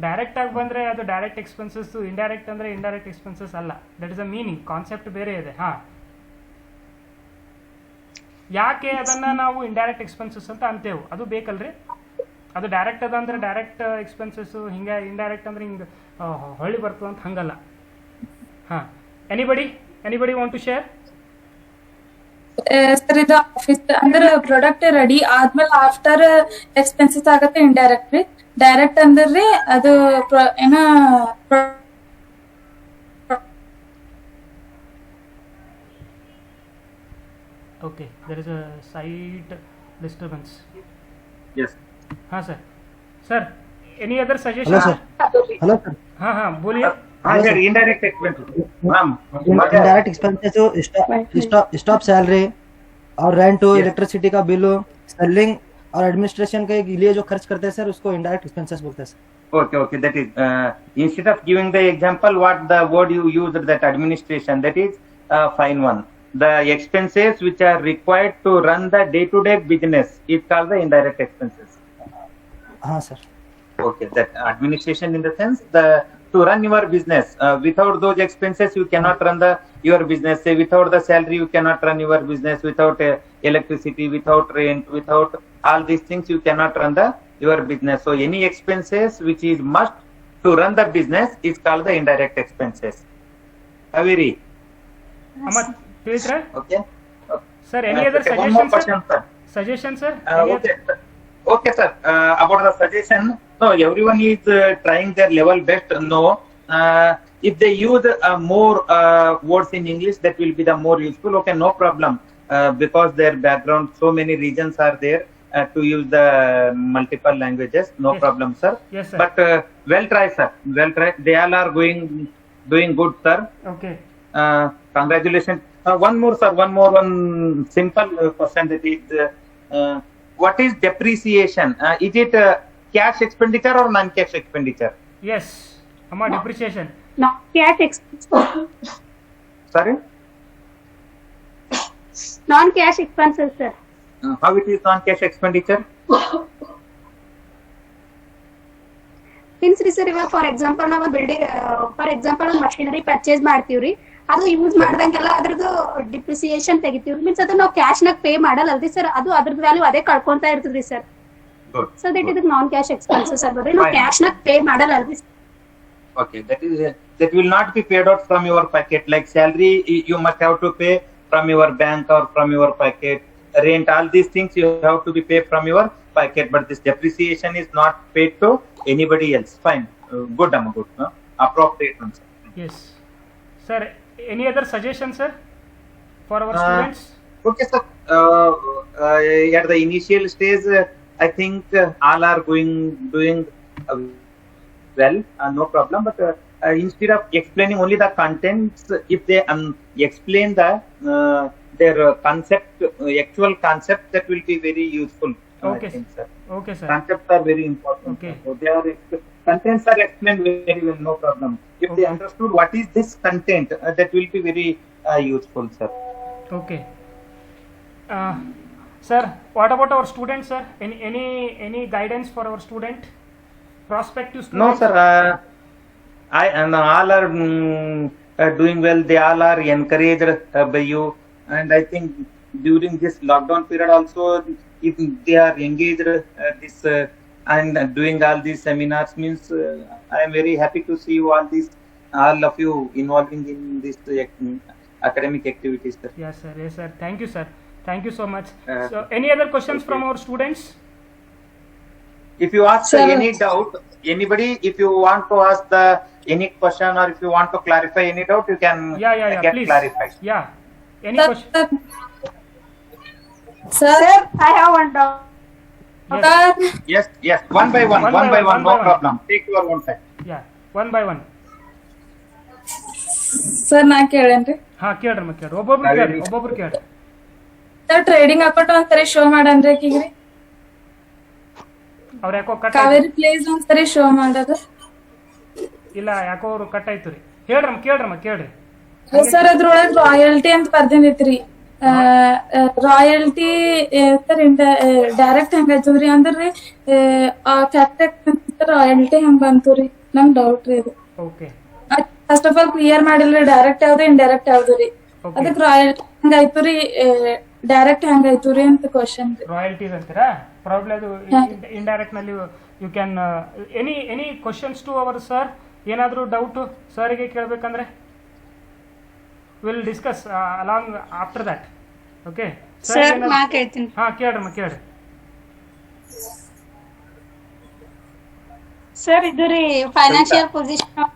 S2: ಡೈರೆಕ್ಟ್ ಆಗಿ ಬಂದ್ರೆ ಅದು ಡೈರೆಕ್ಟ್ ಎಕ್ಸ್ಪೆನ್ಸಸ್, ಇಂಡೈರೆಕ್ಟ್ ಅಂದ್ರೆ ಇಂಡೈರೆಕ್ಟ್ ಎಕ್ಸ್ಪೆನ್ಸಸ್ ಅಲ್ಲ. That is a meaning, concept ಬೇರೆ ಇದೆ. ಹಾ, ಯಾಕೆ ಅದನ್ನ ನಾವು ಇಂಡೈರೆಕ್ಟ್ ಎಕ್ಸ್ಪೆನ್ಸಸ್ ಅಂತ ಅಂತೇವು, ಅದು ಬೇಕಲ್ರಿ. ಅದು ಡೈರೆಕ್ಟ್ ಅದ ಅಂದ್ರೆ ಡೈರೆಕ್ಟ್ ಎಕ್ಸ್ಪೆನ್ಸಸ್, ಹಿಂಗ ಇಂಡೈರೆಕ್ಟ್ ಅಂದ್ರೆ ಹಿಂಗ ಹೊಳ್ಳಿ ಬರ್ತದ ಅಂತ ಹಂಗಲ್ಲ. ಹಾ, anybody want to share?
S7: Sir ಇದು ಆಫೀಸ್ ಅಂದ್ರೆ ಪ್ರಾಡಕ್ಟ್ ರೆಡಿ ಆದ್ಮೇಲೆ ಆಫ್ಟರ್ ಎಕ್ಸ್ಪೆನ್ಸಸ್ ಆಗತ್ತೆ ಇಂಡೈರೆಕ್ಟ್ ರೀ. ಡೈರೆಕ್ಟ್ ಅಂದ್ರೆ ಅದು ಏನ
S2: okay, there is a site disturbance.
S3: Yes.
S2: हाँ sir. Sir any other
S4: hello
S2: suggestion?
S4: Sir. Hello sir.
S2: हाँ बोलिए.
S3: Indirect expenses,
S4: indirect expenses staff salary और रेंट, इलेक्ट्रिसिटी का बिल, सेलिंग और एडमिनिस्ट्रेशन के लिए जो खर्च करते हैं सर, उसको इंडायरेक्ट एक्सपेंसेस बोलते हैं sir.
S3: Okay, that is instead of giving the example what the word you used, that administration, that is fine one. The expenses which are required to run the day-to-day business is called the indirect expenses.
S4: हाँ sir.
S3: Okay, that administration in the sense to run your business. Without those expenses you cannot run your business. Say without the salary you cannot run your business. Without electricity, without rent, without all these things you cannot run your business. So any expenses which is must to run the business is called the indirect expenses. Kaveri.
S2: Amrut ತಿಳಿದ್ರೆ?
S3: Okay.
S2: Sir, any other
S3: one more
S2: suggestion,
S3: question,
S2: sir?
S3: sir.
S2: Suggestion, sir?
S3: Okay, sir. About the suggestion, no, everyone is trying their level best. No, if they use more words in English, that will be the more useful. Okay, no problem. Because their background, so many regions are there to use the multiple languages. No
S2: Yes.
S3: problem, sir.
S2: Yes, sir.
S3: But well try, sir. Well try. They all are doing good, sir.
S2: Okay.
S3: Congratulations. One more, sir. One simple question. That is, what is depreciation? Is it cash expenditure or non-cash expenditure?
S2: Yes. Amma, depreciation.
S5: Non-cash expenses.
S3: Sorry.
S5: Non-cash expenses, sir.
S3: How it is non-cash expenditure?
S5: Means ರೀ sir ಇವಾಗ for example ನಾವು building for example ಒಂದು machinery purchase ಮಾಡ್ತೀವ್ರಿ, ಅದು use ಮಾಡ್ದಂಗೆಲ್ಲ ಅದ್ರದ್ದು depreciation ತೆಗಿತೀವ್ರಿ. Means ಅದು ನಾವು cash ನಾಗ ಪೇ ಮಾಡಲ್ಲ ಅಲ್ರಿ ಸರ್, ಅದು ಅದ್ರದ್ದು ವ್ಯಾಲ್ಯೂ ಅದೇ ಕಳ್ಕೊಂತಾ ಇರ್ತದ್ರಿ ಸರ್.
S3: Good.
S5: ಸೊ ದಟ್ ಇದಕ್ಕೆ ನಾನ್ ಕ್ಯಾಶ್ ಎಕ್ಸ್ಪೆನ್ಸಸ್ ಆಗ್ಬೋದ್ರಿ. ನಾವು ಕ್ಯಾಶ್ ನಾಗ ಪೇ ಮಾಡಲ್ಲ ಅಲ್ರಿ sir.
S3: Okay, that will not be paid out from your packet. Like salary, you must have to pay from your bank or from your packet. Rent, all these things you have to be paid from your packet. But this depreciation is not paid to anybody else. Fine, good, good. Appropriate answer.
S2: Yes. Sir, any other suggestion, sir, for our students?
S3: Okay, sir. At the initial stage, I think all are doing well, no problem. But instead of explaining only the contents, if they explain the their concept, actual concept, that will be very useful.
S2: Okay.
S3: I think, sir.
S2: Okay, sir.
S3: Concepts are very important.
S2: Okay.
S3: So they are contents are explained very well, no problem. If they
S2: Okay.
S3: understood what is this content, that will be very useful, sir.
S2: Okay. Sir, what about our students, sir? Any guidance for our student? Prospective student?
S3: No, sir. I and all are doing well. They all are encouraged by you, and I think during this lockdown period also, if they are engaged this and doing all these seminars, means I am very happy to see you all of you involving in this academic activities, sir.
S2: Yes, sir. Yes, sir. Thank you, sir. Thank you so much.
S3: Uh,
S2: So, any other questions
S3: okay.
S2: from our students?
S3: If you ask
S7: Sir.
S3: any doubt, anybody, if you want to ask any question or if you want to clarify any doubt, you can
S2: Yeah.
S3: get
S2: Please.
S3: clarified.
S2: Yeah. Any
S7: Sir,
S2: question?
S7: sir,
S5: Sir, I have one doubt.
S2: Yes.
S3: Yes, one by one, no problem. Take your own time.
S2: Yeah. One by one.
S7: Sir ನಾ ಕೇಳೇನ್ರಿ.
S2: ಹಾ ಕೇಳ್ರಮ್ಮ ಕೇಳ್ರಿ. ಒಬ್ಬೊಬ್ರು ಕೇಳ್ರಿ.
S7: Sir trading account ಒಂದ್ಸರಿ show ಮಾಡನ್ರಿ ಆಕಿಗ್ರಿ.
S2: ಅವ್ರ ಯಾಕೋ cut
S7: Kaveri place ಒಂದ್ಸರಿ ಶೋ ಮಾಡೋದು.
S2: ಇಲ್ಲ ಯಾಕೋ ಅವ್ರು ಕಟ್ ಆಯ್ತು ರೀ. ಕೇಳ್ರಮ್ಮ ಕೇಳ್ರಿ.
S7: ಸರ್ ಅದ್ರೊಳಗ್ ರಾಯಲ್ಟಿ ಅಂತ ಬರ್ದಿನೈತ್ರಿ. ರಾಯಲ್ಟಿ ಸರ್ ಡೈರೆಕ್ಟ್ ಹೆಂಗ್ ಆಯ್ತದ್ರಿ ಅಂದ್ರಿ ಕ್ಯಾಪಿಟಲ್ ರಾಯಲ್ಟಿ ಹೆಂಗ್ ಬಂತು ರೀ? ನಂಗ್ ಡೌಟ್ ರೀ ಇದು.
S2: Okay.
S7: First of all clear ಮಾಡಿಲ್ರಿ ಡೈರೆಕ್ಟ್ ಯಾವ್ದು ಇಂಡೈರೆಕ್ಟ್ ಯಾವ್ದು ರೀ? ಅದಕ್ಕೆ ರಾಯಲ್ಟಿ ಹೆಂಗಾಯ್ತು ರೀ ಡೈರೆಕ್ಟ್ ಹೆಂಗಾಯ್ತು ರೀ ಅಂತ ಕ್ವಶನ್ ರೀ.
S2: ರಾಯಲ್ಟೀಸ್ ಅಂತೀರಾ? ಪ್ರಾಬ್ಲಮ್ ಅದು ಇಂಡೈರೆಕ್ಟ್ ನಲ್ಲಿ you can any questions to our sir. ಏನಾದರೂ ಡೌಟ್ ಸರ್ಗೆ ಕೇಳಬೇಕಂದ್ರೆ will discuss along after that. Okay
S5: sir ನಾ ಕೇಳ್ತೀನಿ.
S2: ಹಾ ಕೇಳ್ರಮ್ಮ ಕೇಳ್ರಿ.
S5: ಸರ್ ಇದು ರೀ financial position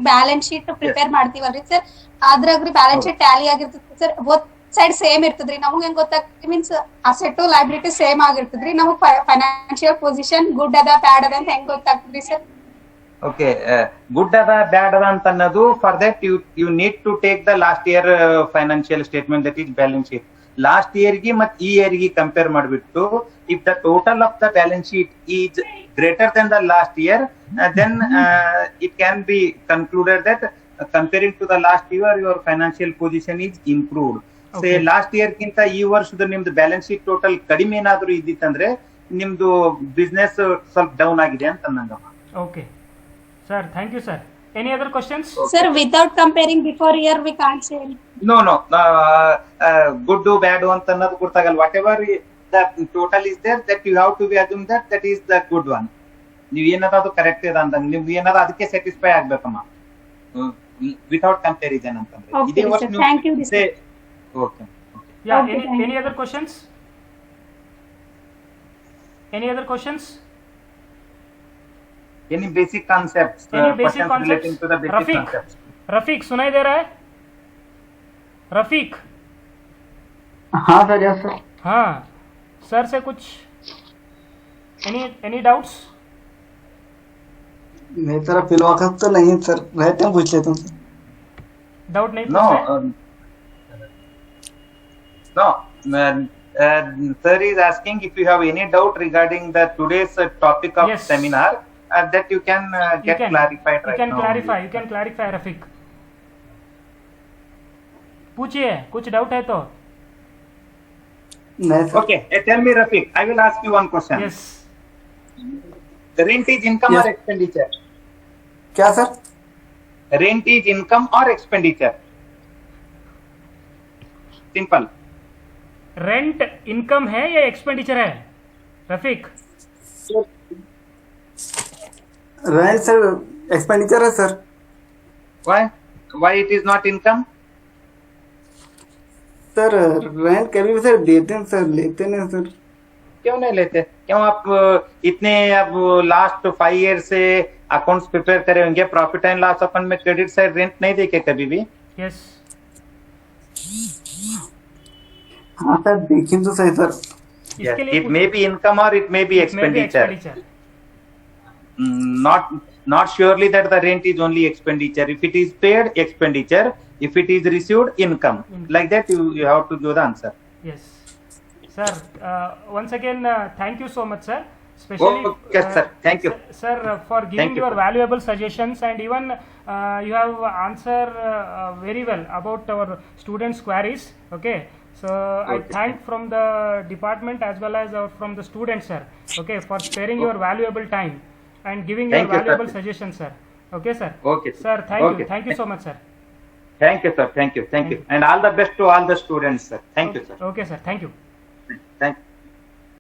S5: balance sheet prepare ಮಾಡ್ತೀವಲ್ರಿ ಸರ್, ಅದ್ರಾಗ್ರಿ ಬ್ಯಾಲೆನ್ಸ್ ಶೀಟ್ ಟ್ಯಾಲಿ ಆಗಿರ್ತದೆ ಸರ್. ಬೋತ್ ಸೈಡ್ ಸೇಮ್ ಇರ್ತದ್ರಿ. ನಮಗ್ ಹೆಂಗ್ ಗೊತ್ತಾಗ್ತದೆ ಮೀನ್ಸ್ ಅಸೆಟ್ ಲೈಬಿಲಿಟಿ ಸೇಮ್ ಆಗಿರ್ತದ್ರಿ. ನಮಗ್ ಫೈನಾನ್ಷಿಯಲ್ ಪೊಸಿಷನ್ ಗುಡ್ ಅದ ಬ್ಯಾಡ್ ಅದ ಅಂತ ಹೆಂಗ್ ಗೊತ್ತಾಗ್ತದ್ರಿ sir?
S3: Okay, good ada bad ada ಅಂತ ಅನ್ನೋದು for that you need to take the last year financial statement, that is balance sheet. Last year ಗೆ ಮತ್ತು ಈ year ಗೆ ಕಂಪೇರ್ ಮಾಡಿಬಿಟ್ಟು if the total of the balance sheet is greater than the last year, then it can be concluded that comparing to the last year your financial position is improved. Say last year ಗಿಂತ ಈ ವರ್ಷದ ನಿಮ್ದು balance sheet total ಕಡಿಮೆ ಏನಾದರೂ ಇದ್ದಿತ್ತಂದ್ರೆ ನಿಮ್ದು business ಸ್ವಲ್ಪ down ಆಗಿದೆ ಅಂತ ಅನ್ನಂಗ.
S2: Okay sir, thank you sir. Any other questions?
S5: Sir, without comparing before year we can't say.
S3: No, good bad ಅಂತ ಅನ್ನೋದು ಗೊತ್ತಾಗಲ್ಲ. whatever the total is there, that you have to be assume that is the good one. ನೀವು ಏನಾದ್ರು correct ಇದೆ ಅಂತ ನೀವು ಏನಾದ್ರು ಅದಕ್ಕೆ ಸ್ಯಾಟಿಸ್ಫೈ ಆಗ್ಬೇಕಮ್ಮ ವಿತೌಟ್ ಕಂಪ್ಯಾರಿಸನ್ ಅಂತಂದ್ರೆ.
S5: Okay, sir. Thank you, sir.
S3: Okay.
S2: Yeah.
S5: Okay, thank
S2: Any other questions? Any other questions?
S3: Any basic concepts?
S2: Any basic
S3: questions
S2: concepts?
S3: relating to the basic
S2: Rafiq.
S3: concepts.
S2: Rafiq सुनाई दे रहा है? रफीक?
S8: हाँ sir, yes sir.
S2: हाँ, sir से कुछ any doubts?
S8: नहीं sir, फिलहाल तो नहीं सर, रहते हैं पूछ लेता हूँ सर।
S2: डाउट नहीं
S3: No,
S2: पूछ रहे?
S3: no. Sir is asking if you have any doubt regarding the today's topic of
S2: Yes.
S3: seminar, that you can get clarified
S2: You
S3: right
S2: can
S3: now.
S2: clarify Rafiq. पूछिए, कुछ डाउट है तो?
S8: नहीं sir.
S3: Okay, tell me, Rafiq. I will ask you one question.
S2: Yes.
S3: Rent is income
S8: Yes.
S3: or expenditure?
S8: क्या sir?
S3: Rent is income or expenditure? Simple.
S2: Rent income है या expenditure है Rafiq?
S8: Rent sir expenditure है sir.
S3: Why? Why it is not income?
S8: Sir rent कभी भी sir देते हैं sir, लेते नहीं सर।
S3: क्यों नहीं लेते? क्यों आप इतने अब लास्ट 5 ईयर से अकाउंट्स प्रिपेयर करे होंगे, प्रॉफिट एंड लॉस अकाउंट में क्रेडिट साइड रेंट नहीं देखे कभी भी?
S2: यस।
S8: हाँ सर, देखें तो सही सर।
S2: इसके लिए
S3: It may be income or it may be expenditure. Not surely that the rent is only expenditure. If it is paid, expenditure. If it is received, income. Like that, you have to do the answer.
S2: Yes, sir. Once again, thank you so much, sir. Especially,
S3: Okay, sir. Thank you.
S2: sir, for giving
S3: Thank you,
S2: your
S3: sir.
S2: valuable suggestions, and even you have answered very well about our students' queries. Okay. So I
S3: Okay.
S2: thank from the department as well as from the students, sir. Okay, for sparing your valuable time and giving
S3: Thank
S2: your
S3: you, sir.
S2: valuable suggestions, sir. Okay, sir.
S3: Okay.
S2: Sir, thank you.
S3: Okay.
S2: Thank you so much, sir.
S3: Thank you, sir. Thank you. And all the best to all the students, sir. Thank you, sir.
S2: Okay, sir. Thank you.
S3: Thank you.